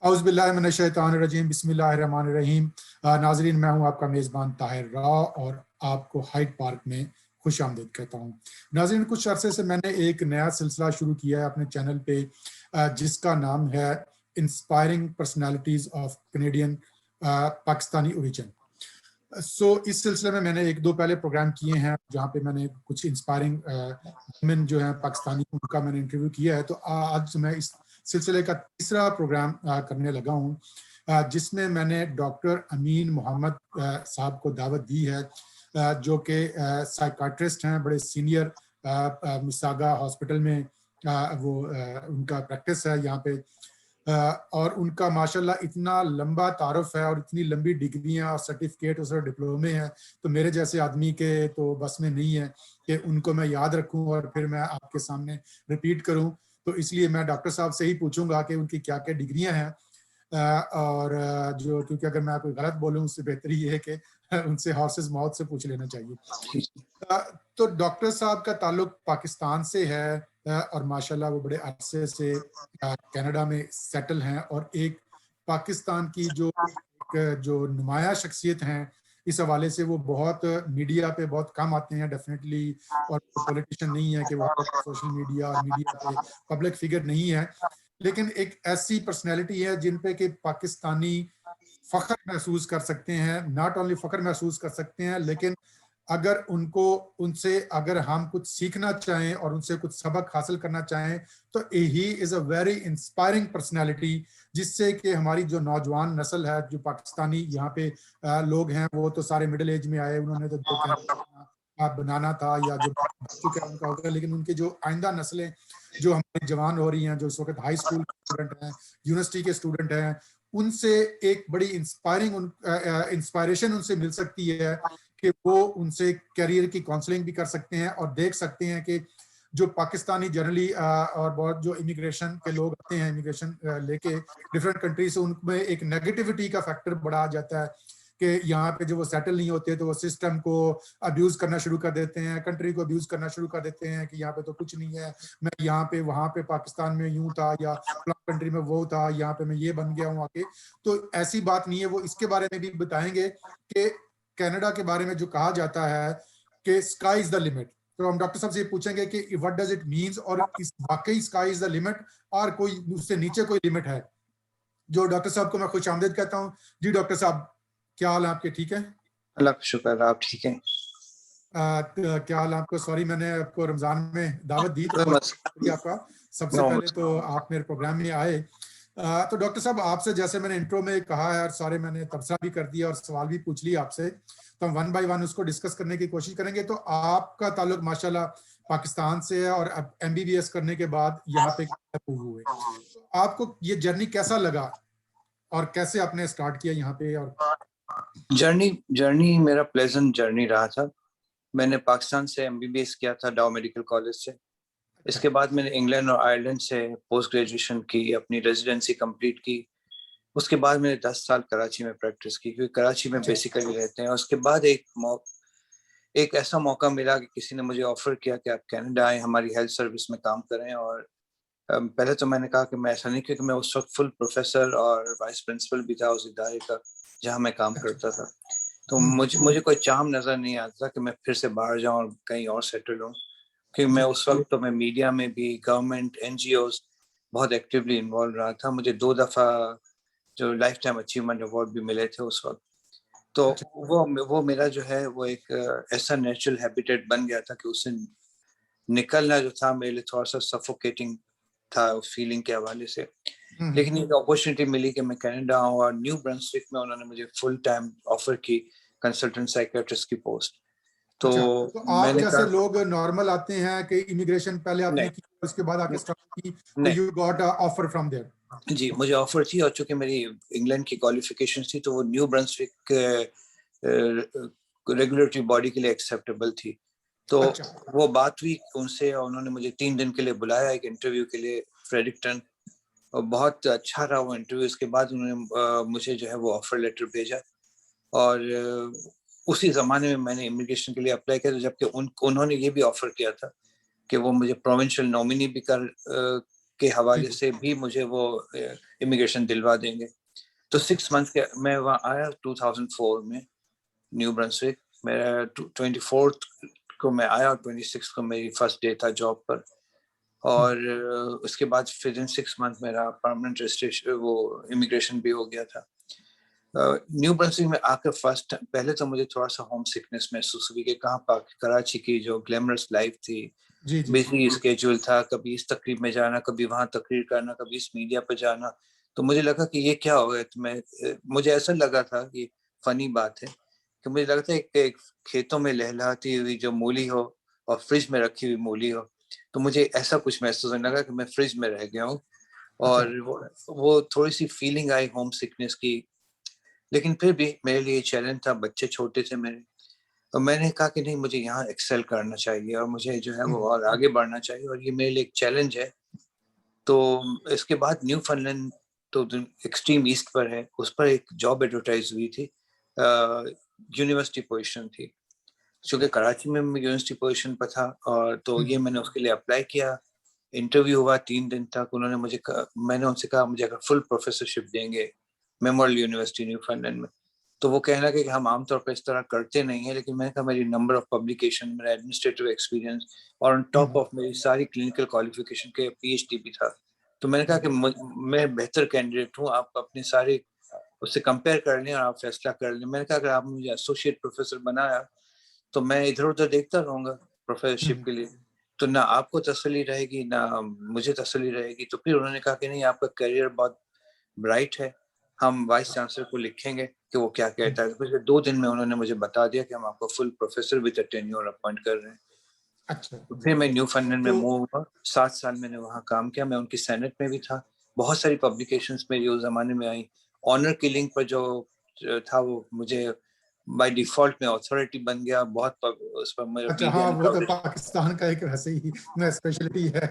औज़ुबिल्लाहिमिनश्शैतानिर्रजीम बिस्मिल्लाहिर्रहमानिर्रहीम। नाज़रीन, मैं हूँ आपका मेज़बान ताहिर राव और आपको हाइड पार्क में खुश आमदीद कहता हूँ। नाज़रीन, कुछ अरसे से मैंने एक नया सिलसिला शुरू किया है अपने चैनल पे, जिसका नाम है inspiring personalities of Canadian Pakistani origin. इस सिलसिले में मैंने एक दो पहले प्रोग्राम किए हैं जहाँ पे मैंने कुछ इंस्पायरिंग वुमेन जो है पाकिस्तानी, उनका मैंने इंटरव्यू किया है। तो आज मैं इस सिलसिले का तीसरा प्रोग्राम करने लगा हूँ, जिसमें मैंने डॉक्टर अमीन मोहम्मद साहब को दावत दी है, जो कि साइकाट्रिस्ट हैं, बड़े सीनियर मिसागा हॉस्पिटल में वो उनका प्रैक्टिस है यहाँ पे। और उनका माशाल्लाह इतना लंबा तारुफ है और इतनी लंबी डिग्रियां और सर्टिफिकेट और डिप्लोमे हैं, तो मेरे जैसे आदमी के तो बस में नहीं है कि उनको मैं याद रखूं और फिर मैं आपके सामने रिपीट करूं। तो इसलिए मैं डॉक्टर साहब से ही पूछूंगा कि उनकी क्या क्या डिग्रियां हैं, और जो, क्योंकि अगर मैं कोई गलत बोलूं उससे बेहतर ये है कि उनसे हॉर्सेस माउथ से पूछ लेना चाहिए। तो डॉक्टर साहब का ताल्लुक पाकिस्तान से है, और माशाल्लाह वो बड़े अरसे से कनाडा में सेटल हैं और एक पाकिस्तान की जो नुमाया शख्सियत हैं, इस हवाले से वो बहुत मीडिया पे बहुत कम आते हैं डेफिनेटली, और पॉलिटिशियन नहीं है कि वो सोशल मीडिया और मीडिया पे पब्लिक फिगर नहीं है, लेकिन एक ऐसी पर्सनैलिटी है जिन पे कि पाकिस्तानी फख्र महसूस कर सकते हैं। नॉट ओनली फख्र महसूस कर सकते हैं, लेकिन अगर उनसे अगर हम कुछ सीखना चाहें और उनसे कुछ सबक हासिल करना चाहें, तो he is a very inspiring personality, जिससे कि हमारी जो नौजवान नस्ल है, जो पाकिस्तानी यहाँ पे लोग हैं, वो तो सारे मिडिल एज में आए, उन्होंने तो दो बनाना था या जो चुका है उनका होगा, लेकिन उनके जो आइंदा नस्लें जो हमारी जवान हो रही हैं, जो इस वक्त हाई स्कूल के स्टूडेंट हैं, यूनिवर्सिटी के स्टूडेंट हैं, उनसे एक बड़ी इंस्पायरेशन उनसे मिल सकती है कि वो उनसे करियर की काउंसलिंग भी कर सकते हैं और देख सकते हैं कि जो पाकिस्तानी जनरली और बहुत जो इमिग्रेशन के लोग आते हैं, इमिग्रेशन लेके डिफरेंट कंट्री से, उनमें एक नेगेटिविटी का फैक्टर बढ़ा आ जाता है कि यहाँ पे जो वो सेटल नहीं होते तो वो सिस्टम को अब्यूज करना शुरू कर देते हैं, कंट्री को अब्यूज करना शुरू कर देते हैं कि यहाँ पे तो कुछ नहीं है, मैं यहाँ पे वहाँ पे पाकिस्तान में यूं था या कंट्री में वो था, यहाँ पे मैं ये बन गया हूँ आके। तो ऐसी बात नहीं है। वो इसके बारे में भी बताएंगे कि कनाडा के बारे में जो कहा जाता है कि स्काई इज द लिमिट। तो हम डॉक्टर साहब से पूछेंगे कि व्हाट डज इट मींस, और इस वाकई स्काई इज द लिमिट और कोई उससे नीचे कोई लिमिट है। जो डॉक्टर साहब को मैं खुश आमदीद कहता हूँ। जी डॉक्टर साहब, क्या हाल है आपके? ठीक है, अल्लाह का शुक्र, आप ठीक हैं? क्या हाल है आपको? सॉरी, मैंने आपको रमजान में दावत दी तो बहुत शुक्रिया आपका। सबसे पहले तो आप मेरे प्रोग्राम में आए। तो डॉक्टर साहब, आपसे जैसे मैंने इंट्रो में कहा है और सारे मैंने तबसरा भी कर दिया और सवाल भी पूछ लिया आपसे, तो हम वन बाय वन उसको डिस्कस करने की कोशिश करेंगे। तो आपका ताल्लुक माशाल्लाह पाकिस्तान से है और अब MBBS करने के बाद यहाँ पे हुए, तो आपको ये जर्नी कैसा लगा और कैसे आपने स्टार्ट किया यहाँ पे? और जर्नी मेरा प्लेजेंट जर्नी रहा था। मैंने पाकिस्तान से MBBS किया था डाउ मेडिकल कॉलेज से। इसके बाद मैंने इंग्लैंड और आयरलैंड से पोस्ट ग्रेजुएशन की, अपनी रेजिडेंसी कंप्लीट की। उसके बाद मैंने 10 साल कराची में प्रैक्टिस की, क्योंकि कराची में बेसिकली रहते हैं। उसके बाद एक ऐसा मौका मिला कि किसी ने मुझे ऑफर किया कि आप कनाडा आए, हमारी हेल्थ सर्विस में काम करें। और पहले तो मैंने कहा कि मैं ऐसा नहीं, क्योंकि मैं उस वक्त फुल प्रोफेसर और वाइस प्रिंसिपल भी था उस इदारे का जहाँ मैं काम करता था। तो मुझे कोई चाम नजर नहीं आता कि मैं फिर से बाहर जाऊं और कहीं और सेटल हूं, क्योंकि मैं उस वक्त तो मैं मीडिया में भी, गवर्नमेंट, NGOs बहुत एक्टिवली इन्वॉल्व रहा था। मुझे 2 दफा जो लाइफ टाइम अचीवमेंट अवार्ड भी मिले थे उस वक्त। तो वो मेरा जो है वो एक ऐसा नेचुरल हैबिटेट बन गया था कि उससे निकलना जो था मेरे लिए थोड़ा सा सफोकेटिंग था उस फीलिंग के हवाले से। लेकिन एक अपॉर्चुनिटी मिली कि मैं कनाडा आऊं, और न्यू ब्रंसविक में उन्होंने मुझे फुल टाइम ऑफर की कंसल्टेंट साइकियाट्रिस्ट की पोस्ट। तो आप जैसे लोग नॉर्मल आते हैं कि इमिग्रेशन पहले आपने की, उसके बाद आके स्टार्ट की, तो you got offer from there? जी, मुझे ऑफर थी, और चूंकि मेरी इंग्लैंड की क्वालिफिकेशन थी तो वो न्यू ब्रंसविक रेगुलेटरी बॉडी के लिए एक्सेप्टेबल थी। तो वो बात हुई उनसे, और उन्होंने मुझे 3 दिन के लिए बुलाया एक इंटरव्यू के लिए फ्रेडरिक्टन, और बहुत अच्छा रहा वो इंटरव्यू। उसके बाद उन्होंने मुझे जो है वो ऑफर लेटर भेजा, और उसी जमाने में मैंने इमिग्रेशन के लिए अप्लाई किया। जबकि उन्होंने ये भी ऑफर किया था कि वो मुझे प्रोविंशियल नॉमिनी भी के हवाले से भी मुझे वो इमिग्रेशन दिलवा देंगे। तो 6 मंथ के मैं वहाँ आया 2004 में न्यू ब्रंसविक। मेरा 24th को मैं आया और 26 को मेरी फर्स्ट डे था जॉब पर। और उसके बाद फिर इन 6 मंथ मेरा परमानेंट रजिस्ट्रेशन वो इमिग्रेशन भी हो गया था। न्यू ब्रंसविक में आकर फर्स्ट पहले तो मुझे थोड़ा सा होम सिकनेस महसूस हुई कि कहाँ पर कराची की जो ग्लैमरस लाइफ थी, बिजी स्केड्यूल था, कभी इस तकरीब में जाना, कभी वहां तकरीर करना, कभी इस मीडिया पर जाना। तो मुझे लगा कि ये क्या हो गया। तो मुझे ऐसा लगा था कि फनी बात है कि मुझे लगा था एक खेतों में लहलहाती हुई जो मूली हो और फ्रिज में रखी हुई मूली हो। तो मुझे ऐसा कुछ महसूस होने लगा कि मैं फ्रिज में रह गया हूँ। और वो थोड़ी सी फीलिंग आई होम सिकनेस की। लेकिन फिर भी मेरे लिए चैलेंज था, बच्चे छोटे थे मेरे। तो मैंने कहा कि नहीं, मुझे यहाँ एक्सेल करना चाहिए और मुझे जो है वो और आगे बढ़ना चाहिए और ये मेरे लिए एक चैलेंज है। तो इसके बाद न्यू फनलैंड तो एक्सट्रीम ईस्ट पर है, उस पर एक जॉब एडवर्टाइज हुई थी, यूनिवर्सिटी पोजीशन थी। क्योंकि कराची में यूनिवर्सिटी पोजीशन पर था और तो ये मैंने उसके लिए अप्लाई किया। इंटरव्यू हुआ 3 दिन तक। मैंने उनसे कहा मुझे अगर फुल प्रोफेसरशिप देंगे मेमोरियल यूनिवर्सिटी न्यू फनलैंड में, तो वो कहना कि हम आमतौर पर इस तरह करते नहीं है। लेकिन मैंने कहा मेरी नंबर ऑफ पब्लिकेशन, मेरा एडमिनिस्ट्रेटिव एक्सपीरियंस और ऑन टॉप ऑफ मेरी सारी क्लिनिकल क्वालिफिकेशन के पीएचडी भी था। तो मैंने कहा कि मैं बेहतर कैंडिडेट हूँ, आप अपने सारे उससे कंपेयर कर लें और आप फैसला कर लें। मैंने कहा अगर आप मुझे एसोसिएट प्रोफेसर बनाया तो मैं इधर उधर देखता रहूंगा प्रोफेसरशिप के लिए, तो ना आपको तसल्ली रहेगी ना मुझे तसल्ली रहेगी। तो फिर उन्होंने कहा कि नहीं, आपका करियर बहुत ब्राइट है, हम वाइस चांसलर को लिखेंगे कि वो क्या कहता है। पिछले 2 दिन में उन्होंने मुझे बता दिया कि हम आपको full professor with tenure appoint कर रहे हैं। अच्छा। तो फिर मैं न्यू फनलैंड में मूव हुआ। 7 साल मैंने वहाँ काम किया। मैं उनकी सेनेट में भी था। बहुत सारी पब्लिकेशंस मेरी उस जमाने में आई। ऑनर किलिंग पर जो था वो मुझे बाय डिफॉल्ट में अथॉरिटी बन गया। बहुत उस पर मेरा अच्छा, मीडिया हाँ, ने वो तो कवरेज। पाकिस्तान का एक वैसे ही स्पेशलिटी है।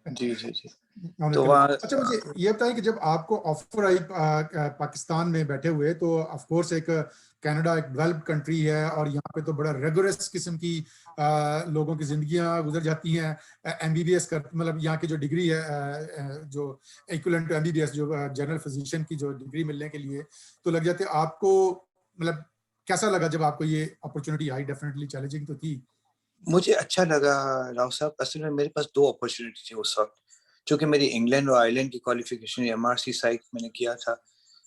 जी जी जी। ऑनर तो किलिंग। वहाँ अच्छा, मुझे ये बताएं कि जब आपको ऑफर आई पाकिस्तान में बैठे हुए, तो ऑफ कोर्स एक कनाडा एक डेवलप्ड कंट्री है और यहाँ पे तो बड़ा रेगुलस किस्म की लोगों की जिंदगियां गुजर जाती हैं। एमबीबीएस कर, मतलब यहाँ की जो डिग्री है, जो इक्विवेलेंट टू एमबीबीएस, जो जनरल फिजिशियन की जो डिग्री मिलने के लिए तो लग जाते। आपको मतलब कैसा लगा जब आपको ये अपॉर्चुनिटी आई? डेफिनेटली चैलेंजिंग तो थी। मुझे अच्छा लगा राव साहब। असल में मेरे पास 2 अपॉर्चुनिटी थी उस वक्त। क्योंकि मेरी इंग्लैंड और आयरलैंड की क्वालिफिकेशन एमआरसी साइट मैंने किया था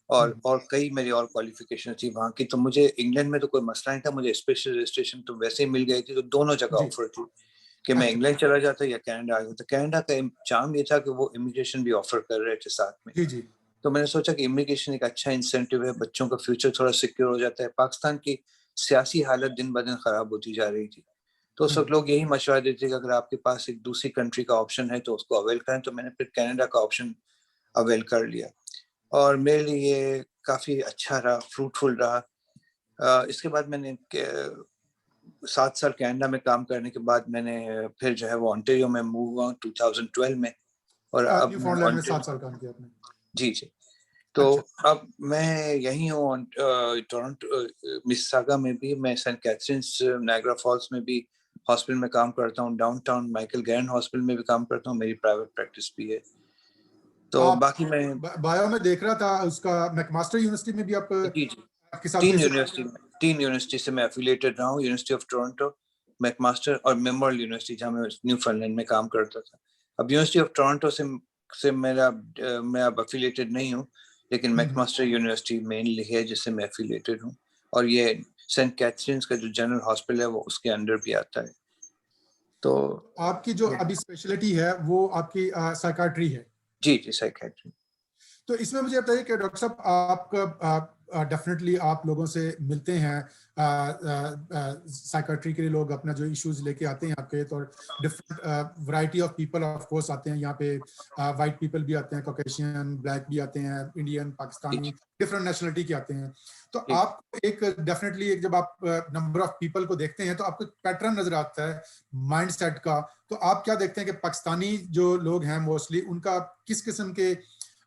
और कई मेरी और क्वालिफिकेशन थी वहाँ की। तो मुझे इंग्लैंड में तो कोई मसला नहीं था, मुझे स्पेशल रजिस्ट्रेशन तो वैसे ही मिल गई थी। तो दोनों जगह ऑफर थी कि मैं इंग्लैंड चला जाता या कनाडा आ जाता। कनाडा का चार्म ये था कि वो इमिग्रेशन भी ऑफर कर रहे थे साथ में। जी जी। तो मैंने सोचा कि इमिग्रेशन एक अच्छा इंसेंटिव है, बच्चों का फ्यूचर थोड़ा सिक्योर हो जाता है। पाकिस्तान की सियासी हालत दिन ब दिन खराब होती जा रही थी। तो उस वक्त लोग यही मशवरा देते कि अगर आपके पास एक दूसरी कंट्री का ऑप्शन है तो उसको अवेल करें। तो मैंने फिर कनाडा का ऑप्शन अवेल कर लिया और मेरे लिए काफी अच्छा रहा, फ्रूटफुल रहा। इसके बाद मैंने 7 साल कनाडा में काम करने के बाद मैंने फिर जो है वो ओंटारियो में मूव हुआ 2012 में। और अब न्यू फाउंडलैंड में 7 साल काम किया आपने? जी जी। तो अच्छा। अब मैं यही हूँ टोरंटो मिसिसागा में भी। मैं सेंट कैथरीन्स नायग्रा फॉल्स में भी हॉस्पिटल में काम करता हूँ। डाउनटाउन माइकल गैरन हॉस्पिटल में भी काम करता हूँ। मेरी प्राइवेट प्रैक्टिस भी है। तो आप बाकी मैं बायो में देख रहा था उसका मैकमास्टर यूनिवर्सिटी में भी आप जी जी आपके साथ भी 3 यूनिवर्सिटी से मैं एफिलिएटेड रहा हूँ। यूनिवर्सिटी ऑफ टोरंटो, मैकमास्टर और मेमोरियल यूनिवर्सिटी जहाँ मैं न्यू फनलैंड में काम करता था। अब यूनिवर्सिटी ऑफ टोरंटो से मैं अब एफिलिएटेड नहीं हूँ, लेकिन मैकमास्टर यूनिवर्सिटी मेनली है जिससे मैं एफिलिएटेड हूँ। और ये सेंट कैथरीन्स का जो जनरल हॉस्पिटल है वो उसके अंडर भी आता है। तो आपकी जो अभी स्पेशलिटी है वो आपकी साइकाट्री है? जी जी, साइकियाट्री। तो इसमें मुझे बताइए कि डॉक्टर साहब, आपका डेफिनेटली आप लोगों से मिलते हैं, साइकाट्री के लिए लोग अपना जो इश्यूज लेके आते हैं आपके, तो different variety of people of course आते हैं यहाँ पे। वाइट पीपल भी आते हैं, कॉकेशियन, ब्लैक भी आते हैं, इंडियन, पाकिस्तानी, डिफरेंट नेशनलिटी के आते हैं। तो आप एक डेफिनेटली एक जब आप नंबर ऑफ पीपल को देखते हैं तो आपको पैटर्न नजर आता है माइंड सेट का। तो आप क्या देखते हैं कि पाकिस्तानी जो लोग हैं मोस्टली उनका किस किस्म के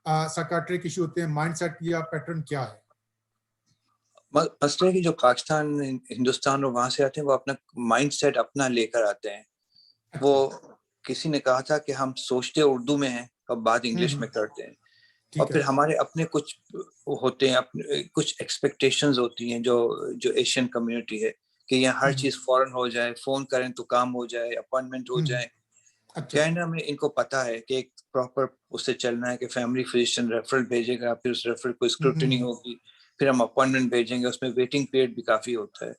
साइकाट्रिक इशू होते हैं, माइंडसेट या पैटर्न क्या है? मसला है कि जो पाकिस्तान हिंदुस्तान और वहां से आते हैं वो अपना माइंडसेट अपना लेकर आते हैं। वो अच्छा। किसी ने कहा था कि हम सोचते उर्दू में हैं और बात इंग्लिश में करते हैं। और ठीक फिर है। हमारे अपने कुछ होते हैं, अपने कुछ एक्सपेक्टेशंस होती हैं जो जो एशियन कम्युनिटी है कि यहाँ हर चीज फौरन हो जाए, फोन करें तो काम हो जाए, अपॉइंटमेंट हो जाए। अच्छा। कनाडा में इनको पता है कि एक प्रॉपर उससे चलना है कि फैमिली फिजिशियन रेफरल भेजेगा, फिर उस रेफरल को स्क्रूटनी होगी, फिर हम अपॉइंटमेंट भेजेंगे, उसमें वेटिंग पीरियड भी काफी होता है।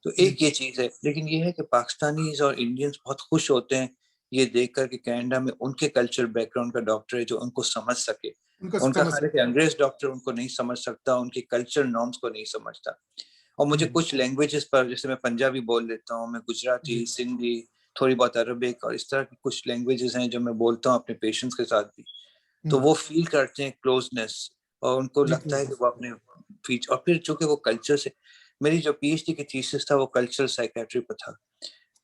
तो एक ये चीज है। लेकिन ये है कि पाकिस्तानीज और इंडियंस बहुत खुश होते हैं ये देखकर कि कनाडा में उनके कल्चर बैकग्राउंड का डॉक्टर है जो उनको समझ सके। उनको उनका समझ ख्याल है कि सकते हैं। अंग्रेज डॉक्टर उनको नहीं समझ सकता, उनकी कल्चर नॉर्म्स को नहीं समझता। और मुझे हम्म, कुछ लैंग्वेजेस पर, जैसे मैं पंजाबी बोल लेता हूँ, मैं गुजराती, जी। सिंधी, थोड़ी बहुत अरबिक और इस तरह की कुछ लैंग्वेजेस हैं जो मैं बोलता हूँ अपने पेशेंट्स के साथ भी। तो वो फील करते हैं क्लोजनेस, और उनको जी, लगता है कि क्लोजनेस। वो अपने फीच। और फिर चूंकि वो कल्चर से, मेरी जो पीएचडी की थीसिस था वो कल्चरल साइकेट्री पर था,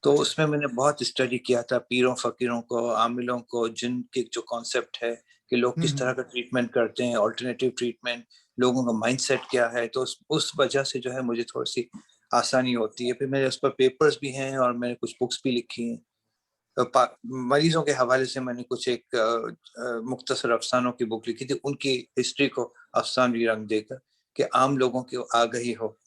तो अच्छा। उसमें मैंने बहुत स्टडी किया था पीरों फकीरों को, आमिलों को, जिन के जो कॉन्सेप्ट है कि लोग किस तरह का ट्रीटमेंट करते हैं, ऑल्टरनेटिव ट्रीटमेंट, लोगों का माइंडसेट क्या है। तो उस वजह से जो है मुझे थोड़ी सी आसानी होती है। फिर मेरे उस पर पेपर्स भी हैं और मैंने कुछ बुक्स भी लिखी हैं। मरीजों के हवाले से मैंने कुछ एक मुख्तसर अफसानों की बुक लिखी थी, उनकी हिस्ट्री को अफसानवी रंग देकर, कि आम लोगों की आगाही हो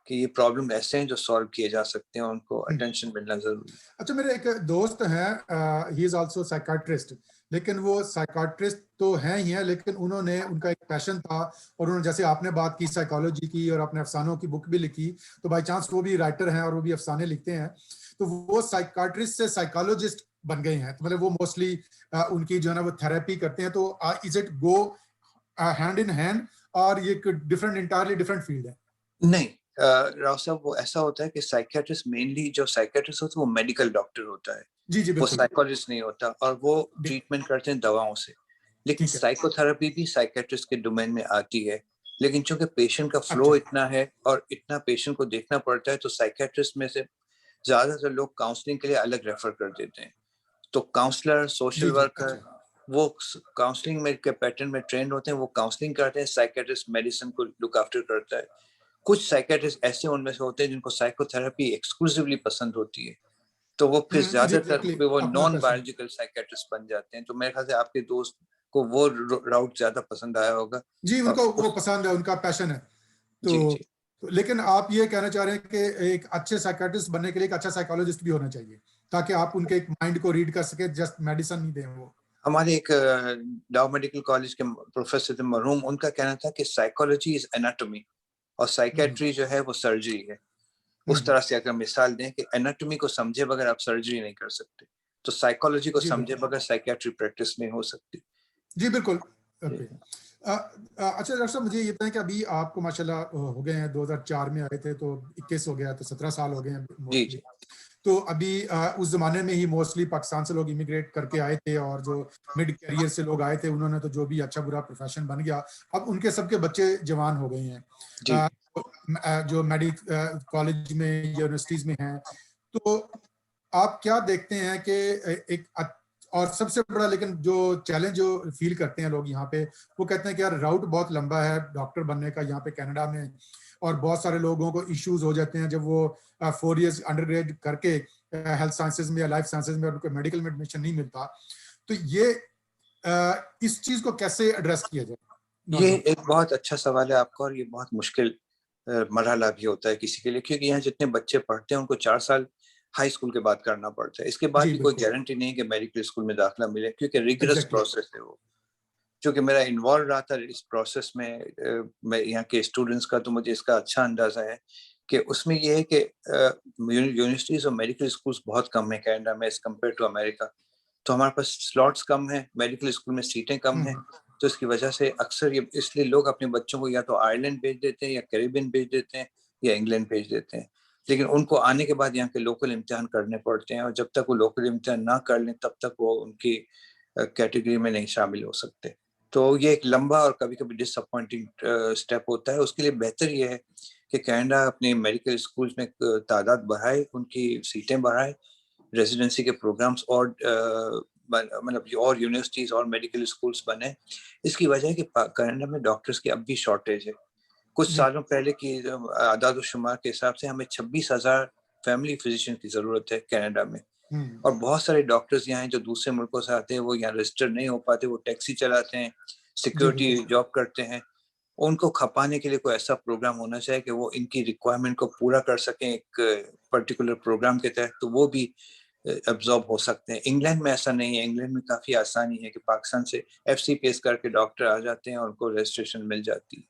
कि ये प्रॉब्लम ऐसे हैं जो सॉल्व किए जा सकते हैं, उनको अटेंशन मिलना जरूरी है। अच्छा, मेरे एक दोस्त हैं, ही इज आल्सो साइकाट्रिस्ट, लेकिन वो साइकाट्रिस्ट तो हैं ही हैं, लेकिन उन्होंने, उनका एक पैशन था, और उन्होंने, जैसे आपने बात की साइकोलॉजी की और अपने अफसानों की बुक भी लिखी, तो बाई चांस वो भी राइटर हैं और वो भी अफसाने लिखते हैं, तो वो साइकाट्रिस्ट से साइकोलॉजिस्ट बन गए हैं। तो मतलब वो मोस्टली उनकी जो है ना वो थेरेपी करते हैं। तो is it go hand in hand, और ये डिफरेंट, इंटायरली डिफरेंट फील्ड है? नहीं, राव साहब, वो ऐसा होता है कि साइकियाट्रिस्ट, मेनली जो साइकियाट्रिस्ट होता है वो मेडिकल डॉक्टर होता है, जी जी, वो बिल्कुल। साइकोलॉजिस्ट नहीं होता, और वो ट्रीटमेंट करते हैं दवाओं से। लेकिन ठीक है। साइकोथेरेपी भी साइकियाट्रिस्ट के डोमेन में आती है। लेकिन चूंकि पेशेंट का फ्लो अच्छा। इतना है और इतना पेशेंट को देखना पड़ता है, तो साइकियाट्रिस्ट में से ज्यादातर लोग काउंसलिंग के लिए अलग रेफर कर देते हैं। तो काउंसलर, सोशल जी जी। वर्कर, अच्छा। वो काउंसलिंग में के पैटर्न में ट्रेंड होते हैं, वो काउंसलिंग करते हैं, साइकियाट्रिस्ट मेडिसिन को लुक आफ्टर करता है। कुछ साइकियाट्रिस्ट ऐसे उनमें से होते हैं जिनको साइकोथेरेपी एक्सक्लूसिवली पसंद होती है, तो वो फिर जी, ज्यादातर एग्जैक्टली, वो अपना नॉन पैशन। बायोलॉजिकल साइकियाट्रिस्ट बन जाते हैं। तो मेरे ख्याल से आपके दोस्त को वो राउट ज्यादा पसंद आया होगा। जी, और उनको वो उस पसंद है, उनका पैशन है। तो, जी जी लेकिन आप ये कहना चाह रहे हैं कि एक अच्छे साइकियाट्रिस्ट बनने के लिए एक अच्छा साइकोलॉजिस्ट भी होना चाहिए, ताकि आप उनके एक माइंड को रीड कर सके, जस्ट मेडिसिन नहीं दें वो। हमारे एक डाउ मेडिकल कॉलेज के प्रोफेसर थे मरहूम, उनका कहना था कि साइकोलॉजी इज एनाटॉमी और हम्म, साइकेट्री जो है वो सर्जरी है। उस हम्म, तरह से अगर मिसाल दें कि एनाटॉमी को समझे बगैर आप सर्जरी नहीं कर सकते, तो साइकोलॉजी को जी समझे बिल्कुल। बगैर साइकेट्री प्रैक्टिस नहीं हो सकती। जी बिल्कुल। ओके। अच्छा डॉक्टर साहब, मुझे ये बताएं कि अभी आपको माशाल्लाह हो गए हैं, 2004 में आए थे, तो 21 हो गया, तो 17 साल हो गए हैं जी मोस्टली। जी तो अभी उस जमाने में ही मोस्टली पाकिस्तान से लोग इमिग्रेट करके आए थे, और जो मिड कैरियर से लोग आए थे, उन्होंने तो जो भी अच्छा बुरा प्रोफेशन बन गया, अब उनके सबके बच्चे जवान हो गए हैं, जी जो मेडिकल कॉलेज में, यूनिवर्सिटीज में हैं। तो आप क्या देखते हैं कि एक और सबसे बड़ा, लेकिन जो चैलेंज जो फील करते हैं लोग यहाँ पे, वो कहते हैं कि यार राउट बहुत लंबा है डॉक्टर बनने का यहाँ पे कनाडा में, और बहुत सारे लोगों को इश्यूज हो जाते हैं जब वो 4 इयर्स अंडर ग्रेड करके हेल्थ साइंसेज में या लाइफ साइंसेज में उनको मेडिकल में एडमिशन नहीं मिलता। तो ये इस चीज को कैसे एड्रेस किया जाए ये नौजवान? एक बहुत अच्छा सवाल है आपका, और ये बहुत मुश्किल मरहला भी होता है किसी के लिए, क्योंकि यहाँ जितने बच्चे पढ़ते हैं उनको 4 साल हाई स्कूल के बाद करना पड़ता है। इसके बाद जी भी कोई बिल्कुल। गारंटी नहीं है कि मेडिकल स्कूल में दाखिला मिले, क्योंकि रिगरस एग्जैक्टली। प्रोसेस है वो। क्योंकि मेरा इन्वॉल्व रहा था इस प्रोसेस में, मैं यहाँ के स्टूडेंट्स का, तो मुझे इसका अच्छा अंदाजा है कि उसमें ये है कि यूनिवर्सिटीज और मेडिकल स्कूल्स बहुत कम है कनाडा में एज कम्पेयर टू अमेरिका। तो हमारे पास स्लॉट्स कम है, मेडिकल स्कूल में सीटें कम हैं। तो इसकी वजह से अक्सर ये, इसलिए लोग अपने बच्चों को या तो आयरलैंड भेज देते हैं, या कैरिबियन भेज देते हैं, या इंग्लैंड भेज देते हैं। लेकिन उनको आने के बाद यहाँ के लोकल इम्तिहान करने पड़ते हैं, और जब तक वो लोकल इम्तिहान ना कर लें तब तक वो उनकी कैटेगरी में नहीं शामिल हो सकते। तो ये एक लंबा और कभी कभी डिसअपॉइंटिंग स्टेप होता है। उसके लिए बेहतर ये है कि कनाडा अपने मेडिकल स्कूल्स में तादाद बढ़ाए, उनकी सीटें बढ़ाए, रेजिडेंसी के प्रोग्राम्स और मतलब और यूनिवर्सिटीज और मेडिकल स्कूल्स बने। इसकी वजह है कि कनाडा में डॉक्टर्स की अब भी शॉर्टेज है। कुछ जी। सालों पहले की आदाद शुमार के हिसाब से हमें 26,000 फैमिली फिजिशियन की जरूरत है कनाडा में। हम्म, और बहुत सारे डॉक्टर्स यहाँ हैं जो दूसरे मुल्कों से आते हैं, वो यहाँ रजिस्टर नहीं हो पाते, वो टैक्सी चलाते हैं, जी सिक्योरिटी बिल्कुल। जॉब करते हैं, उनको खपाने के लिए कोई ऐसा प्रोग्राम होना चाहिए कि वो इनकी रिक्वायरमेंट को पूरा कर सकें एक पर्टिकुलर प्रोग्राम के तहत, तो वो भी एब्जॉर्ब हो सकते हैं। इंग्लैंड में ऐसा नहीं है, इंग्लैंड में काफी आसानी है कि पाकिस्तान से एफसीपीएस करके डॉक्टर आ जाते हैं और उनको रजिस्ट्रेशन मिल जाती है।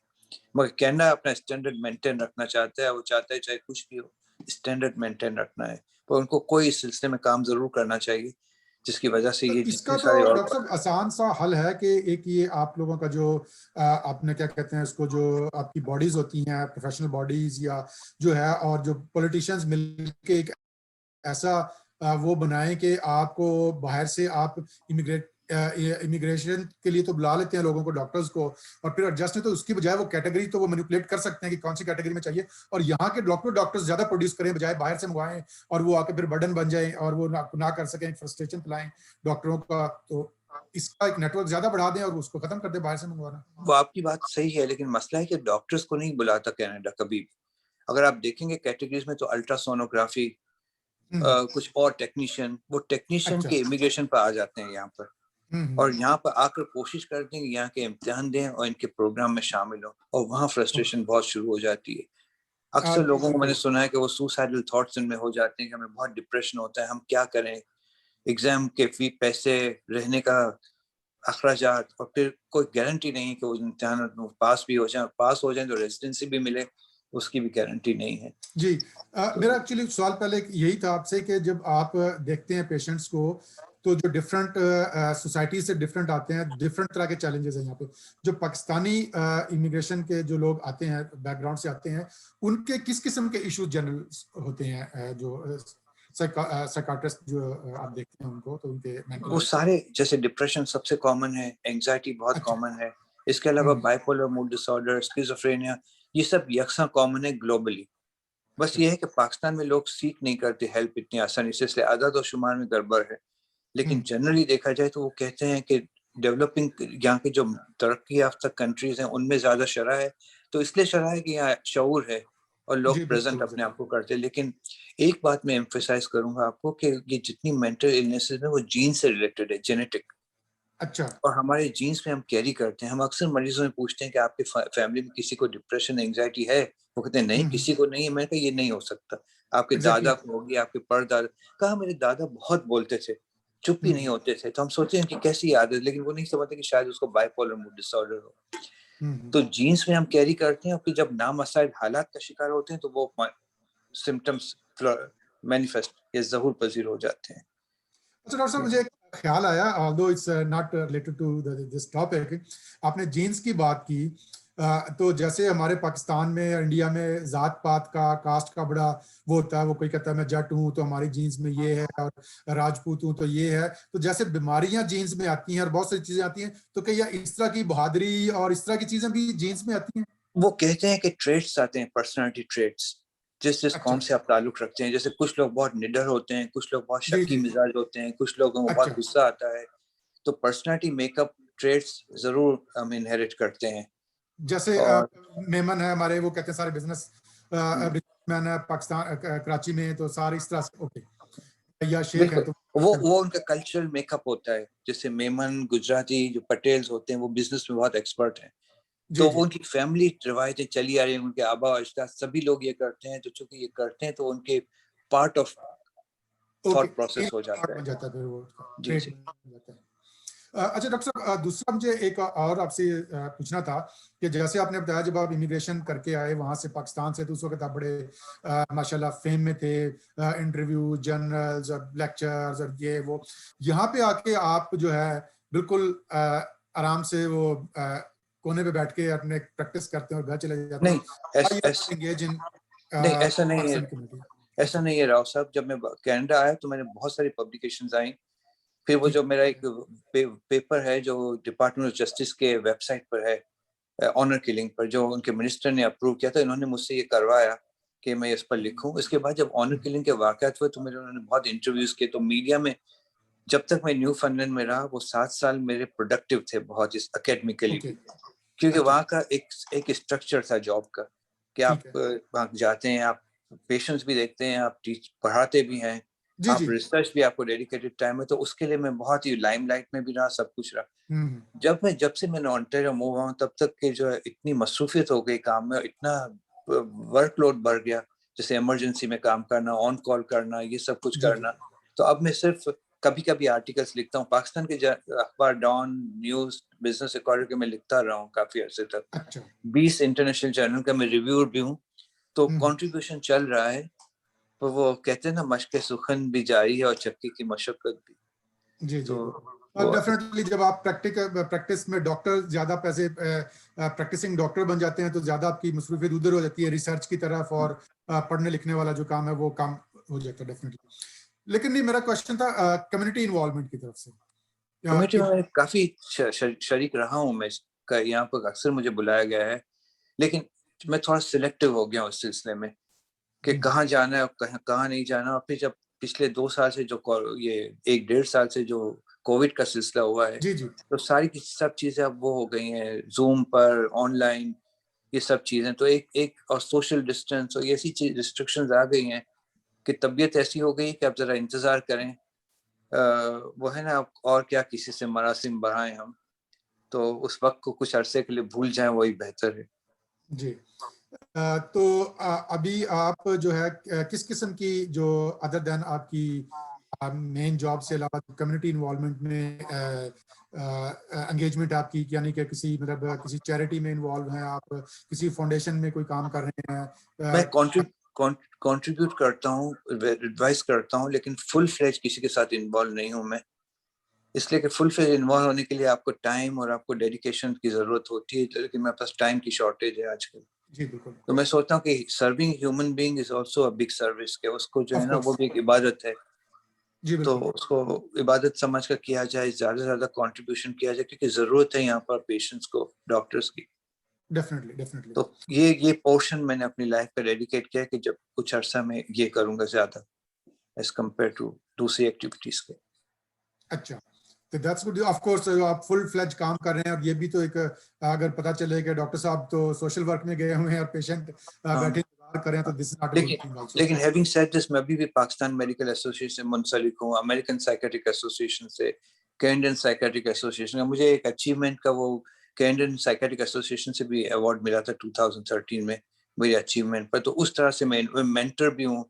मगर कनाडा अपना स्टैंडर्ड मेंटेन रखना चाहता है, वो चाहता है चाहे कुछ भी हो स्टैंडर्ड मेंटेन रखना है, पर उनको कोई इस सिलसिले में काम जरूर करना चाहिए, जिसकी वजह से तो ये इसका जितने तो सारे और डॉक्टर साहब आसान सा हल है कि एक ये आप लोगों का जो आपने क्या कहते हैं उसको, जो आपकी बॉडीज होती हैं प्रोफेशनल बॉडीज या जो है, और जो पॉलिटिशियंस मिलके एक ऐसा वो बनाएं कि आपको बाहर से आप इमिग्रेशन के लिए तो बुला लेते हैं लोगों को, डॉक्टर्स को, और फिर एडजस्ट है तो उसकी बजाय वो कैटेगरी तो वो मैनिपुलेट कर सकते हैं कि कौन सी कैटेगरी में चाहिए, और यहाँ के डॉक्टर्स ज्यादा प्रोड्यूस करें बजाय बाहर से मंगवाएं, और वो आके फिर बर्डन बन जाए और वो ना कर सकें, फ्रस्ट्रेशन फैलाएं डॉक्टरों का। तो इसका एक नेटवर्क ज्यादा बढ़ा दें और उसको खत्म कर दें बाहर से मंगवाना। वो आपकी बात सही है, लेकिन मसला है कि डॉक्टर्स को नहीं बुलाता कनाडा कभी भी। अगर आप देखेंगे कैटेगरीज में तो अल्ट्रासोनोग्राफी, कुछ और टेक्नीशियन, वो टेक्नीशियन अच्छा। के इमिग्रेशन पर आ जाते हैं यहाँ पर, और हम्म। यहाँ पर आकर कोशिश करते हैं कि यहाँ के इम्तिहान दें और इनके प्रोग्राम में शामिल हो, और वहाँ फ्रस्ट्रेशन बहुत शुरू हो जाती है। अक्सर लोगों को मैंने बिल्कुल। सुना है कि वो सुसाइडल थॉट्स इनमें हो जाते हैं कि हमें बहुत डिप्रेशन होता है, हम क्या करें, एग्जाम के फी पैसे, रहने का अखराजात, और फिर कोई गारंटी नहीं है कि वो इम्तिहान पास भी हो जाए, पास हो जाए तो रेजिडेंसी भी मिले, उसकी भी गारंटी नहीं है। जी। तो मेरा एक्चुअली सवाल पहले यही था आपसे कि जब आप देखते हैं पेशेंट्स को, तो जो डिफरेंट सोसाइटी से डिफरेंट आते हैं, डिफरेंट तरह के चैलेंजेस हैं यहाँ पे। जो पाकिस्तानी इमिग्रेशन के जो लोग आते हैं, बैकग्राउंड से आते हैं, उनके किस किस्म के इश्यूज जनरल होते हैं? जो साइकाट्रिस्ट जो आप देखते हैं उनको, तो उनके मेंटल वो हेल्थ। सारे, जैसे डिप्रेशन सबसे कॉमन है, एंजाइटी बहुत अच्छा। कॉमन है, इसके अलावा हम्म। बाइपोलर मूड डिसऑर्डर, स्किज़ोफ्रेनिया, ये सब यकसा कॉमन है ग्लोबली। बस अच्छा। ये है कि पाकिस्तान में लोग सीख नहीं करते हेल्प इतनी आसानी से, इसलिए आदत और शुमार में गड़बड़ है। लेकिन हम्म। जनरली देखा जाए तो वो कहते हैं कि डेवलपिंग, यहाँ की जो तरक्की याफ्ता कंट्रीज हैं उनमें ज्यादा शरह है, तो इसलिए शरह है कि यहाँ शऊर है और जी लोग प्रेजेंट बिल्कुल अपने एग्जैक्टली। आप को करते हैं। लेकिन एक बात मैं एम्फेसाइज करूंगा आपको कि ये जितनी मेंटल इलनेसेस है वो जीन से रिलेटेड है, जेनेटिक, अच्छा। और हमारे जीन्स में हम कैरी करते हैं। हम अक्सर मरीजों से पूछते हैं कि आपके फैमिली में किसी को डिप्रेशन एंजाइटी है, वो कहते हैं नहीं हम्म। किसी को नहीं है। मैंने कहा ये नहीं हो सकता, आपके एग्जैक्टली। दादा को होगी, आपके परदादा। कहा मेरे दादा बहुत बोलते थे, चुप ही नहीं हम्म। होते थे, तो हम सोचते हैं कि कैसी आदत, लेकिन वो नहीं समझते कि शायद उसको बाइपोलर मूड डिसऑर्डर हो। हम्म। तो जीन्स में हम कैरी करते हैं, और फिर जब नामसाइड हालात का शिकार होते हैं तो वो सिम्टम्स मैनिफेस्ट या ज़हूर पजीर हो जाते हैं। अच्छा डॉक्टर साहब, मुझे एक ख्याल आया, although it's not related to this topic. आपने जीन्स की बात की, तो जैसे हमारे पाकिस्तान में या इंडिया में जात पात का, कास्ट का बड़ा वो होता है, वो कोई कहता है मैं जट हूँ तो हमारी जीन्स में ये है, और राजपूत हूँ तो ये है। तो जैसे बीमारियां जीन्स में आती हैं और बहुत सारी चीजें आती हैं, तो क्या इस तरह की बहादुरी और इस तरह की चीजें भी जीन्स में आती हैं? वो कहते हैं कि ट्रेट्स आते हैं, पर्सनालिटी ट्रेट्स, जिस जिस अच्छा। कौम से आप ताल्लुक रखते हैं। जैसे कुछ लोग बहुत निडर होते हैं, कुछ लोग बहुत जी शक्की जी। मिजाज होते हैं, कुछ लोगों को बहुत अच्छा। गुस्सा आता है। तो पर्सनालिटी मेकअप ट्रेट्स जरूर हम इनहेरिट करते हैं। जैसे और मेमन है हमारे, वो कहते हैं सारे बिजनेस हम्म, मैन है पाकिस्तान, कराची में, तो सारे इस तरह से। ओके। या शेख है बिल्कुल, तो। वो उनका कल्चरल मेकअप होता है। जैसे मेमन गुजराती जो पटेल्स होते हैं वो बिजनेस में बहुत एक्सपर्ट हैं, जी तो जी। उनकी फैमिली रिवायतें चली आ रही हैं, उनके आबा और अजदाद सभी लोग ये करते हैं, तो चूंकि ये करते हैं तो उनके part of okay. Thought process हो जाता बन है। जाता है फिर वो उसका जी ट्रेड जी। बन जाता है। अच्छा डॉक्टर साहब, दूसरा मुझे एक और आपसे पूछना था कि जैसे आपने बताया जब आप इमिग्रेशन करके आए वहां से पाकिस्तान से, तो उस वक्त आप बड़े माशाल्लाह फेम में थे, इंटरव्यू, जर्नल्स और लेक्चर्स और ये वो। यहाँ पे आके आप जो है बिल्कुल आराम से वो कोने पे बैठ के अपने प्रैक्टिस करते हैं और घर चले जाते नहीं, हैं। ऐस, ऐस, एंगेज इन नहीं ऐसा नहीं है, पाकिस्तानी कम्युनिटी। ऐसा अच्छा। नहीं है राव साहब। जब मैं कनाडा आया तो मैंने बहुत सारी पब्लिकेशंस आई। फिर वो ठीक। जो मेरा एक पेपर है जो डिपार्टमेंट ऑफ जस्टिस के वेबसाइट पर है, ऑनर किलिंग पर, जो उनके मिनिस्टर ने अप्रूव किया था, इन्होंने मुझसे ये करवाया कि मैं इस पर लिखूं। इसके बाद जब ऑनर किलिंग के वाकयात हुए तो मेरे उन्होंने बहुत इंटरव्यूज किए। तो मीडिया में जब तक मैं न्यू फनलैंड में रहा वो 7 साल मेरे प्रोडक्टिव थे बहुत, इस एकेडमिकली ओके। भी, क्योंकि अच्छा। वहाँ का एक स्ट्रक्चर था जॉब का कि आप ठीक है। वहाँ जाते हैं, आप पेशेंट्स भी देखते हैं, आप टीच पढ़ाते भी हैं, जी आप जी। रिसर्च भी, आपको डेडिकेटेड टाइम है, तो उसके लिए मैं बहुत ही लाइमलाइट में भी रहा, सब कुछ रहा। जब से मैंने ओंटारियो मूव हुआ तब तक के जो है इतनी मसरूफियत हो गई काम में, इतना वर्कलोड बढ़ गया, जैसे इमरजेंसी में काम करना, ऑन कॉल करना, ये सब कुछ जी जी। करना। तो अब मैं सिर्फ कभी कभी आर्टिकल्स लिखता हूँ, पाकिस्तान के अखबार डॉन, न्यूज, बिजनेस रिकॉर्डर के मैं लिखता रहा हूँ काफी अरसे तक। अच्छा। 20 इंटरनेशनल जर्नल का मैं रिव्यूअर भी हूँ, तो हम्म। कंट्रीब्यूशन चल रहा है। तो वो कहते हैं ना, मशक़ सुखन भी जारी है और चक्की की मशक्कत भी। जी जी। तो वो डेफिनेटली जब आप प्रैक्टिस में डॉक्टर ज्यादा पैसे प्रैक्टिसिंग डॉक्टर बन जाते हैं तो ज्यादा आपकी मसरूफियत उधर हो जाती है रिसर्च की तरफ, और पढ़ने लिखने वाला जो काम है वो काम हो जाता है डेफिनेटली। लेकिन नहीं, मेरा क्वेश्चन था कम्युनिटी इन्वॉल्वमेंट की तरफ से। कमेटी कि में मैं काफी शरीक रहा हूँ। मैं यहाँ पर अक्सर मुझे बुलाया गया है, लेकिन मैं थोड़ा सिलेक्टिव हो गया उस सिलसिले में कि कहाँ जाना है और कहाँ नहीं जाना। और फिर जब पिछले 2 साल से जो ये 1 डेढ़ साल से जो कोविड का सिलसिला हुआ है, जी जी। तो सारी की सब चीजें अब वो हो गई हैं, जूम पर, ऑनलाइन, ये सब चीजें। तो एक एक और सोशल डिस्टेंस और ये ऐसी चीज रिस्ट्रिक्शंस आ गई हैं कि तबीयत ऐसी हो गई कि आप जरा इंतजार करें। वो है ना, और क्या किसी से मरासिम बढ़ाएं हम, तो उस वक्त को कुछ अरसे के लिए भूल जाएं, वही बेहतर है। जी। तो अभी आप जो है किस किस्म की जो अदर देन आपकी मेन जॉब से अलावा कम्युनिटी इन्वॉल्वमेंट में एंगेजमेंट आपकी, यानी कि किसी मतलब किसी चैरिटी में इन्वॉल्व हैं आप, किसी फाउंडेशन में कोई काम कर रहे हैं? मैं कंट्रीब्यूट करता हूँ, एडवाइस करता हूँ, लेकिन फुल फ्लेज किसी के साथ इन्वॉल्व नहीं हूँ मैं। इसलिए कि फुल फ्लेज इन्वॉल्व होने के लिए आपको टाइम और आपको डेडिकेशन की जरूरत होती है, लेकिन मेरे पास टाइम की शॉर्टेज है आजकल। जी बिल्कुल। तो मैं सोचता हूँ कि serving human being is also a big service, के उसको जो ऑफ है ना, वो कोर्स। भी एक इबादत है। जी तो बिल्कुल। उसको इबादत समझ कर किया जाए, ज्यादा से ज्यादा कंट्रीब्यूशन किया जाए, क्योंकि जरूरत है यहाँ पर पेशेंट्स को, डॉक्टर्स की। Definitely definitely. तो ये पोर्शन मैंने अपनी लाइफ का डेडिकेट किया है कि जब कुछ अरसा में ये करूंगा ज्यादा एज कम्पेयर टू दूसरी एक्टिविटीज के। अच्छा, तो दैट्स गुड। ऑफ कोर्स आप फुल फ्लेज काम कर रहे हैं, और ये भी तो एक अगर पता चले कि डॉक्टर साहब तो सोशल वर्क में गए हुए हैं और पेशेंट बैठे हाँ, इंतजार कर रहे हैं, तो this is not a good लेकिन थिंग आल्सो। लेकिन हैविंग सेड दिस, मैं अभी भी पाकिस्तान मेडिकल एसोसिएशन से मुंसलिक हूँ, अमेरिकन साइकेट्रिक एसोसिएशन से, कैनेडियन साइकेट्रिक एसोसिएशन का। मुझे एक अचीवमेंट का वो कैनेडियन साइकेट्रिक एसोसिएशन से भी अवार्ड मिला था 2013 में मेरी अचीवमेंट पर। तो उस तरह से मैं मेंटर भी हूँ,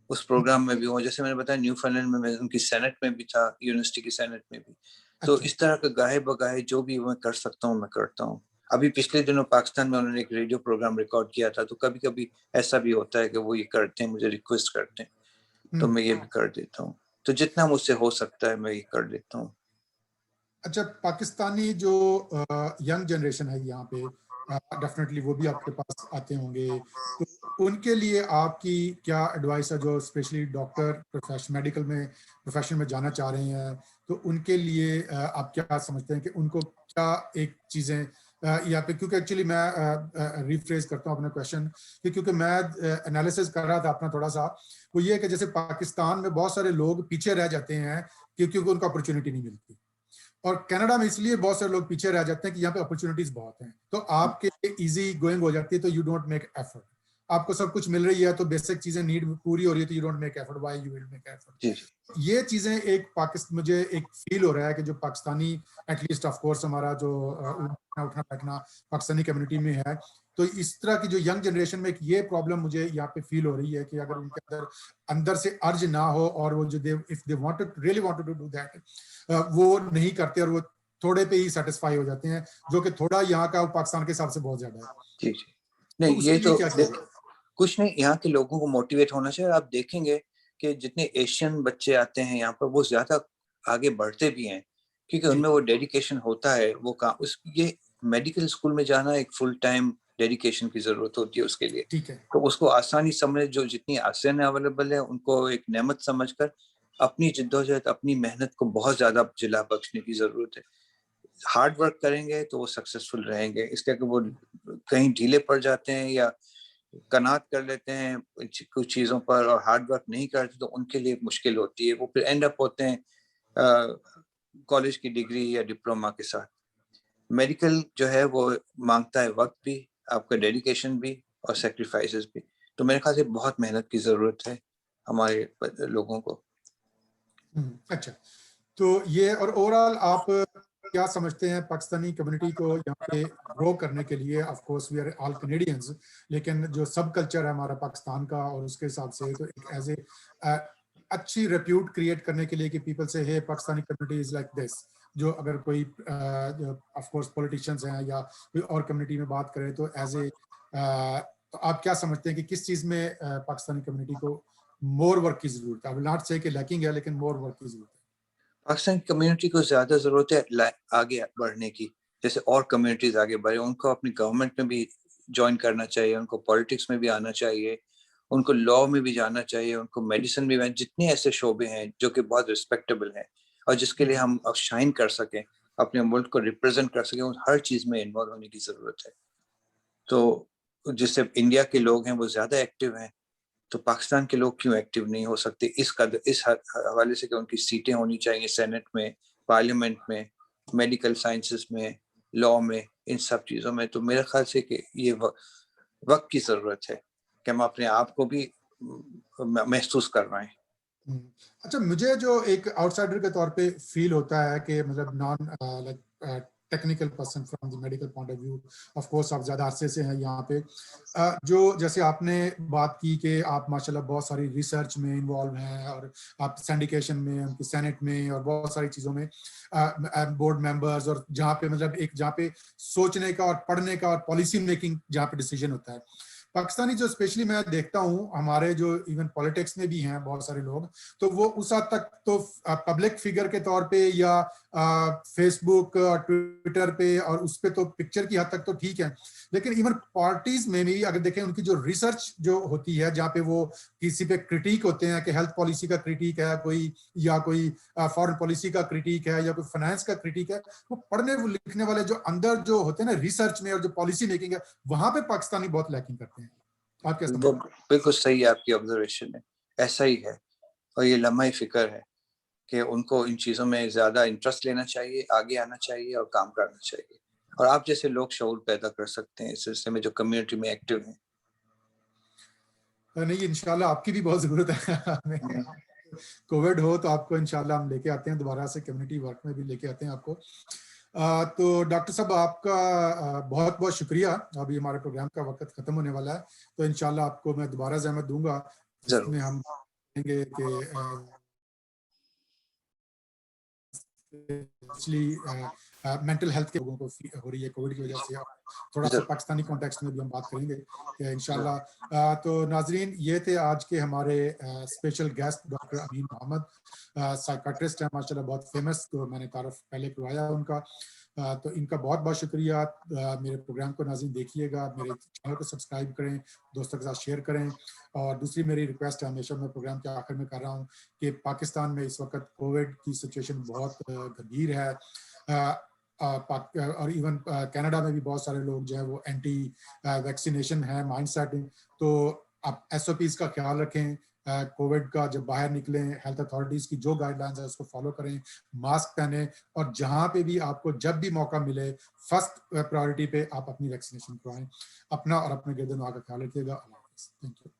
उस प्रोग्राम में भी हूँ। जैसे मैंने बताया, न्यूफाउंडलैंड में मैं उनकी सेनेट में भी था, यूनिवर्सिटी की सेनेट में भी। तो अच्छा। इस तरह का गाहे बगाहे जो भी मैं कर सकता हूँ मैं करता हूँ। अभी पिछले दिनों पाकिस्तान में उन्होंने एक रेडियो प्रोग्राम रिकॉर्ड किया था, तो कभी कभी ऐसा भी होता है कि वो ये करते हैं, मुझे रिक्वेस्ट करते हैं, तो मैं ये भी कर देता हूँ। तो जितना मुझसे हो सकता है मैं ये कर देता हूँ। अच्छा, पाकिस्तानी जो यंग जनरेशन है यहाँ पे, डेफिनेटली वो भी आपके पास आते होंगे, तो उनके लिए आपकी क्या एडवाइस है, जो स्पेशली डॉक्टर प्रोफेशन मेडिकल में प्रोफेशन में जाना चाह रहे हैं, तो उनके लिए आप क्या समझते हैं कि उनको क्या एक चीज़ें यहाँ पे, क्योंकि एक्चुअली मैं रिफ्रेज करता हूँ अपना क्वेश्चन, क्योंकि मैं एनालिसिस कर रहा था अपना थोड़ा सा, वो ये है कि जैसे पाकिस्तान में बहुत सारे लोग पीछे रह जाते हैं क्योंकि उनको अपॉर्चुनिटी नहीं मिलती, और कनाडा में इसलिए बहुत सारे लोग पीछे रह जाते हैं कि यहाँ पे अपॉर्चुनिटीज बहुत हैं, तो आपके इजी गोइंग हो जाती है, तो यू डोंट मेक एफर्ट। आपको सब कुछ मिल रही है, तो बेसिक चीजें नीड पूरी हो रही है, तो you don't make effort. Why you will make जी एफर्ट? जी। ये चीजें एक पाकिस्तान, मुझे एक फील हो रहा है कि जो पाकिस्तानी, एटलीस्ट ऑफ कोर्स हमारा जो उठना बैठना पाकिस्तानी कम्युनिटी में है, तो इस तरह की जो यंग जनरेशन में एक ये प्रॉब्लम मुझे यहाँ पे फील हो रही है कि अगर उनके अंदर अंदर से अर्ज ना हो, और वो जो they if they wanted really wanted to do that, वो नहीं करते, और वो थोड़े पे ही सेटिस्फाई हो जाते हैं, जो कि थोड़ा यहाँ का पाकिस्तान के हिसाब से बहुत ज्यादा है। जी जी। तो नहीं, ये उसके लिए तो क्या किया जाए? कुछ नहीं, यहाँ के लोगों को मोटिवेट होना चाहिए। आप देखेंगे कि जितने एशियन बच्चे आते हैं यहाँ पर, वो ज्यादा आगे बढ़ते भी हैं, क्योंकि जी उनमें वो डेडिकेशन होता है। वो काम उस ये मेडिकल स्कूल में जाना एक फुल टाइम डेडिकेशन की जरूरत होती है उसके लिए। ठीक है। तो उसको आसानी समझ, जो जितनी आसान अवेलेबल है उनको एक नेमत समझकर अपनी जिद्दोजहद, अपनी मेहनत को बहुत ज्यादा जिला बख्शने की जरूरत है। हार्ड वर्क करेंगे तो वो सक्सेसफुल रहेंगे। इसलिए कि वो कहीं ढीले पड़ जाते हैं या कनात कर लेते हैं कुछ चीजों पर और हार्ड वर्क नहीं करते, तो उनके लिए मुश्किल होती है। वो फिर एंड अप होते हैं कॉलेज की डिग्री या डिप्लोमा के साथ। मेडिकल जो है वो मांगता है वक्त भी, आपका डेडिकेशन भी और सेक्रीफाइसेस भी। तो मेरे ख्याल से बहुत मेहनत की जरूरत है हमारे लोगों को। अच्छा, तो ये और ओवरऑल आप क्या समझते हैं पाकिस्तानी कम्युनिटी को यहाँ पे ग्रो करने के लिए? Of course we are all Canadians, लेकिन जो सब कल्चर है हमारा पाकिस्तान का और उसके हिसाब से तो एक एज ए अच्छी रेप्यूट क्रिएट करने के लिए कि पीपल से हे Pakistani community is like this, जो अगर कोई ऑफ कोर्स पॉलिटिशियंस हैं या कोई और कम्युनिटी में बात करें तो एज ए तो आप क्या समझते हैं कि किस चीज में पाकिस्तानी कम्युनिटी को मोर वर्क की जरूरत है? आई विल नॉट से कि लैकिंग है, लेकिन मोर वर्क की जरूरत है। पाकिस्तान की कम्युनिटी को ज्यादा जरूरत है आगे बढ़ने की, जैसे और कम्युनिटीज आगे बढ़े, उनको अपनी गवर्नमेंट में भी ज्वाइन करना चाहिए, उनको पॉलिटिक्स में भी आना चाहिए, उनको लॉ में भी जाना चाहिए, उनको मेडिसिन भी, जितने ऐसे शोबे हैं जो कि बहुत रिस्पेक्टेबल हैं और जिसके लिए हम अब शाइन कर सकें, अपने मुल्क को रिप्रेजेंट कर सकें, उन हर चीज में इन्वॉल्व होने की जरूरत है। तो जिससे इंडिया के लोग हैं वो ज्यादा एक्टिव हैं, तो पाकिस्तान के लोग क्यों एक्टिव नहीं हो सकते इस हवाले से कि उनकी सीटें होनी चाहिए सेनेट में, पार्लियामेंट में, मेडिकल साइंसेस में, लॉ में, इन सब चीजों में। तो मेरे ख्याल से कि ये वक्त की जरूरत है कि हम अपने आप को भी महसूस कर रहे हैं। अच्छा, मुझे जो एक आउटसाइडर के तौर पे फील होता है कि मतलब non like technical person from the medical point of view, of course आप ज़्यादा अरसे से हैं यहाँ पे, जो जैसे आपने बात की कि आप माशाल्लाह बहुत सारी रिसर्च में इन्वॉल्व हैं और आप सिंडिकेशन में, उनकी सेनेट में और बहुत सारी चीज़ों में बोर्ड मेंबर्स, और जहाँ पे मतलब एक जहाँ पे सोचने का और पढ़ने का और पॉलिसी मेकिंग जहाँ पे डिसीजन होता है। पाकिस्तानी जो स्पेशली मैं देखता हूँ, हमारे जो इवन पॉलिटिक्स में भी हैं बहुत सारे लोग, तो वो उस हद तक तो पब्लिक फिगर के तौर पे या फेसबुक ट्विटर पे और उस पे तो पिक्चर की हद तक तो ठीक है, लेकिन इवन पार्टीज में भी अगर देखें उनकी जो रिसर्च जो होती है, जहाँ पे वो किसी पे क्रिटिक होते हैं कि हेल्थ पॉलिसी का क्रिटिक है कोई, या कोई फॉरेन पॉलिसी का क्रिटिक है, या कोई फाइनेंस का क्रिटिक है, वो पढ़ने वो लिखने वाले जो अंदर जो होते हैं ना रिसर्च में और जो पॉलिसी मेकिंग है, वहां पे पाकिस्तानी बहुत लैकिंग करते हैं। आप क्या समझते हैं? बिल्कुल सही है आपकी ऑब्जर्वेशन है, ऐसा ही है। और ये लम्हा फिक्र है कि उनको इन चीज़ों में ज़्यादा इंटरेस्ट लेना चाहिए, आगे आना चाहिए और काम करना चाहिए। और आप जैसे लोग शऊर पैदा कर सकते हैं इस सिलसिले में, जो कम्युनिटी में एक्टिव हैं। नहीं, इंशाल्लाह आपकी भी बहुत जरूरत है हमें। कोविड हो तो आपको इंशाल्लाह हम लेके आते हैं दोबारा से, कम्युनिटी वर्क में भी लेके आते हैं आपको। तो डॉक्टर साहब आपका बहुत बहुत शुक्रिया। अभी हमारे प्रोग्राम का वक्त खत्म होने वाला है, तो इंशाल्लाह आपको मैं दोबारा ज़हमत दूंगा जिसमें जरूर। हम कहेंगे कि मेंटल हेल्थ के लोगों को हो रही है कोविड की वजह से, थोड़ा सा जरूर। पाकिस्तानी कॉन्टेक्स्ट में भी हम बात करेंगे कि इंशाल्लाह। तो नाजरीन, ये थे आज के हमारे स्पेशल गेस्ट डॉक्टर अमीन मोहम्मद, साइकाट्रिस्ट हैं माशाल्लाह, बहुत फेमस, तो मैंने तारुफ पहले करवाया उनका। तो इनका बहुत बहुत शुक्रिया। मेरे प्रोग्राम को नाज़रीन देखिएगा, मेरे चैनल को सब्सक्राइब करें, दोस्तों के साथ शेयर करें। और दूसरी मेरी रिक्वेस्ट है, हमेशा मैं प्रोग्राम के आखिर में कर रहा हूँ, कि पाकिस्तान में इस वक्त कोविड की सिचुएशन बहुत गंभीर है, और इवन कनाडा में भी बहुत सारे लोग जो है वो एंटी वैक्सीनेशन है माइंड सेट। तो आप SOPs का ख्याल रखें, कोविड का जब बाहर निकलें, हेल्थ अथॉरिटीज की जो गाइडलाइंस है उसको फॉलो करें, मास्क पहने, और जहां पे भी आपको जब भी मौका मिले फर्स्ट प्रायोरिटी पे आप अपनी वैक्सीनेशन करवाएं। अपना और अपने गिरदनवा का ख्याल रखिएगा। अल्लाह हाफिज़। Thank you.